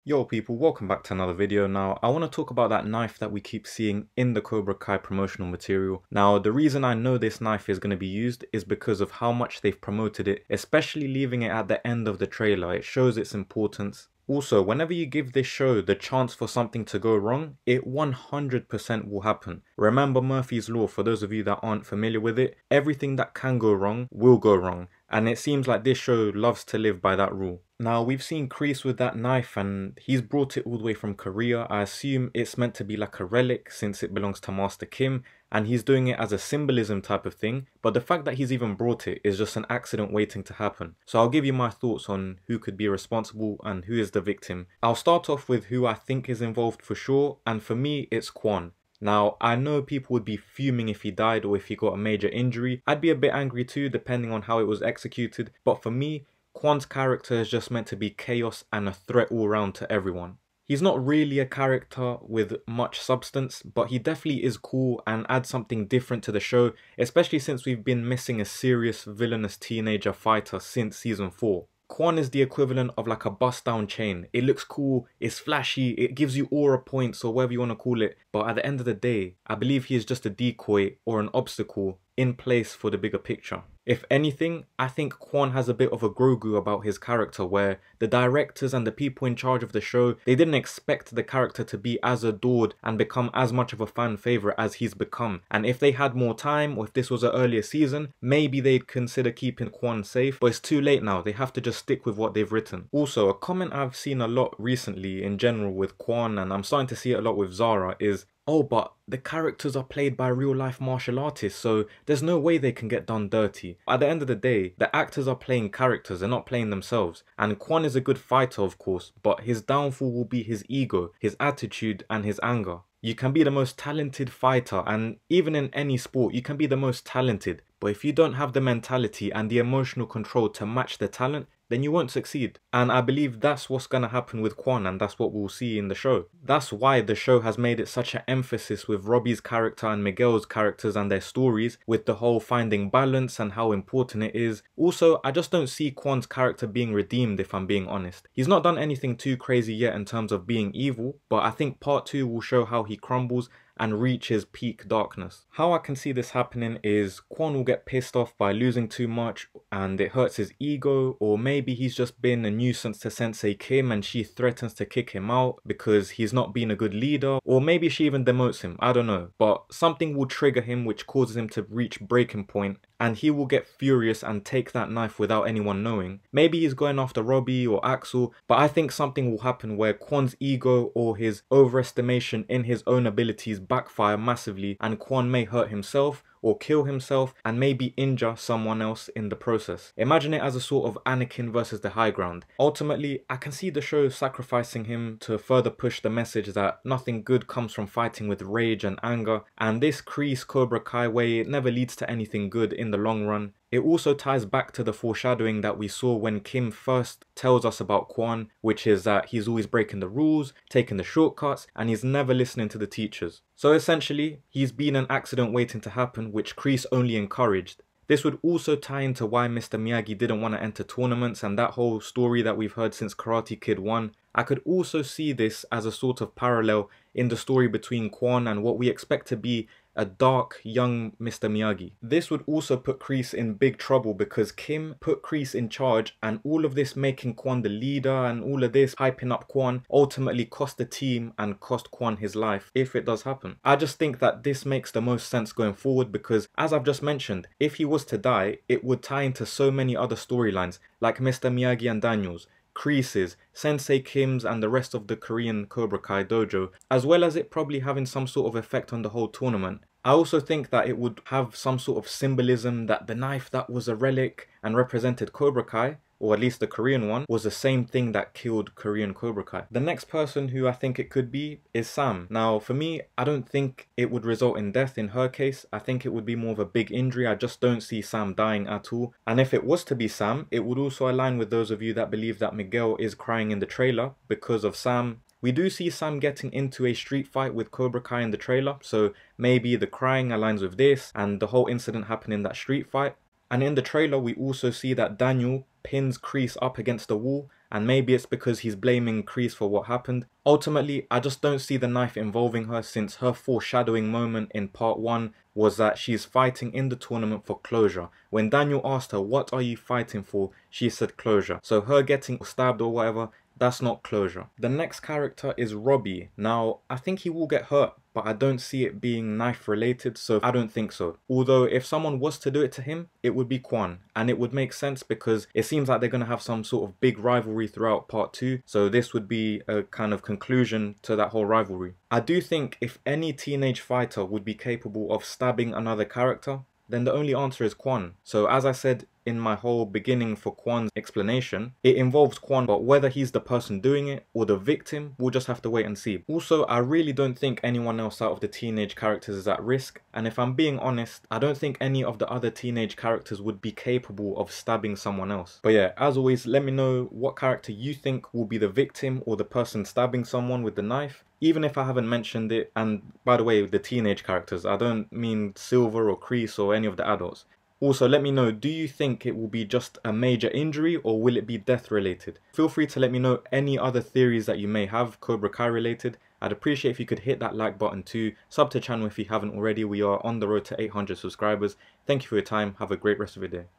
Yo people, welcome back to another video. Now, I want to talk about that knife that we keep seeing in the Cobra Kai promotional material. Now, the reason I know this knife is going to be used is because of how much they've promoted it, especially leaving it at the end of the trailer. It shows its importance. Also, whenever you give this show the chance for something to go wrong, it 100% will happen. Remember Murphy's Law, for those of you that aren't familiar with it, everything that can go wrong will go wrong. And it seems like this show loves to live by that rule. Now, we've seen Kreese with that knife and he's brought it all the way from Korea. I assume it's meant to be like a relic since it belongs to Master Kim and he's doing it as a symbolism type of thing. But the fact that he's even brought it is just an accident waiting to happen. So I'll give you my thoughts on who could be responsible and who is the victim. I'll start off with who I think is involved for sure, and for me it's Kwon. Now, I know people would be fuming if he died or if he got a major injury. I'd be a bit angry too, depending on how it was executed. But for me, Kwon's character is just meant to be chaos and a threat all round to everyone. He's not really a character with much substance, but he definitely is cool and adds something different to the show, especially since we've been missing a serious villainous teenager fighter since season 4. Kwon is the equivalent of like a bust down chain. It looks cool, it's flashy, it gives you aura points or whatever you want to call it, but at the end of the day, I believe he is just a decoy or an obstacle in place for the bigger picture. If anything, I think Kwon has a bit of a Grogu about his character where the directors and the people in charge of the show, they didn't expect the character to be as adored and become as much of a fan favourite as he's become. And if they had more time or if this was an earlier season, maybe they'd consider keeping Kwon safe, but it's too late now. They have to just stick with what they've written. Also, a comment I've seen a lot recently in general with Kwon, and I'm starting to see it a lot with Zara, is, oh, but the characters are played by real life martial artists, so there's no way they can get done dirty. At the end of the day, the actors are playing characters, they're not playing themselves. And Kwon is a good fighter, of course, but his downfall will be his ego, his attitude and his anger. You can be the most talented fighter, and even in any sport, you can be the most talented. But if you don't have the mentality and the emotional control to match the talent, then you won't succeed. And I believe that's what's going to happen with Kwon, and that's what we'll see in the show. That's why the show has made it such an emphasis with Robbie's character and Miguel's characters and their stories, with the whole finding balance and how important it is. Also, I just don't see Kwon's character being redeemed, if I'm being honest. He's not done anything too crazy yet in terms of being evil, but I think part 2 will show how he crumbles and reaches peak darkness. How I can see this happening is Kwon will get pissed off by losing too much and it hurts his ego, or maybe he's just been a nuisance to Sensei Kim and she threatens to kick him out because he's not been a good leader, or maybe she even demotes him, I don't know. But something will trigger him which causes him to reach breaking point and he will get furious and take that knife without anyone knowing. Maybe he's going after Robbie or Axel, but I think something will happen where Kwon's ego or his overestimation in his own abilities backfire massively and Kwon may hurt himself or kill himself and maybe injure someone else in the process. Imagine it as a sort of Anakin versus the high ground. Ultimately, I can see the show sacrificing him to further push the message that nothing good comes from fighting with rage and anger, and this Kreese Cobra Kai way, it never leads to anything good in the long run. It also ties back to the foreshadowing that we saw when Kim first tells us about Kwon, which is that he's always breaking the rules, taking the shortcuts, and he's never listening to the teachers. So essentially, he's been an accident waiting to happen, which Kreese only encouraged. This would also tie into why Mr. Miyagi didn't want to enter tournaments and that whole story that we've heard since Karate Kid 1. I could also see this as a sort of parallel in the story between Kwon and what we expect to be a dark, young Mr. Miyagi. This would also put Kreese in big trouble because Kim put Kreese in charge, and all of this making Kwon the leader and all of this hyping up Kwon ultimately cost the team and cost Kwon his life if it does happen. I just think that this makes the most sense going forward because, as I've just mentioned, if he was to die, it would tie into so many other storylines like Mr. Miyagi and Daniels, Kreese's, Sensei Kim's and the rest of the Korean Cobra Kai dojo, as well as it probably having some sort of effect on the whole tournament. I also think that it would have some sort of symbolism that the knife that was a relic and represented Cobra Kai, or at least the Korean one, was the same thing that killed Korean Cobra Kai. The next person who I think it could be is Sam. Now for me, I don't think it would result in death in her case. I think it would be more of a big injury. I just don't see Sam dying at all. And if it was to be Sam, it would also align with those of you that believe that Miguel is crying in the trailer because of Sam. We do see Sam getting into a street fight with Cobra Kai in the trailer, so maybe the crying aligns with this and the whole incident happened in that street fight. And in the trailer we also see that Daniel pins Kreese up against the wall and maybe it's because he's blaming Kreese for what happened. Ultimately, I just don't see the knife involving her, since her foreshadowing moment in part 1 was that she's fighting in the tournament for closure. When Daniel asked her, what are you fighting for, she said closure. So her getting stabbed or whatever, that's not closure. The next character is Robbie. Now, I think he will get hurt, but I don't see it being knife related, so I don't think so. Although if someone was to do it to him, it would be Quan, and it would make sense because it seems like they're going to have some sort of big rivalry throughout part 2, so this would be a kind of conclusion to that whole rivalry. I do think if any teenage fighter would be capable of stabbing another character, then the only answer is Quan. So as I said in my whole beginning for Quan's explanation, it involves Quan, but whether he's the person doing it or the victim, we'll just have to wait and see. Also, I really don't think anyone else out of the teenage characters is at risk, and if I'm being honest, I don't think any of the other teenage characters would be capable of stabbing someone else. But yeah, as always, let me know what character you think will be the victim or the person stabbing someone with the knife, even if I haven't mentioned it. And by the way, the teenage characters, I don't mean Silver or Kreese or any of the adults. Also, let me know, do you think it will be just a major injury or will it be death related? Feel free to let me know any other theories that you may have Cobra Kai related. I'd appreciate if you could hit that like button too. Sub to the channel if you haven't already. We are on the road to 800 subscribers. Thank you for your time. Have a great rest of your day.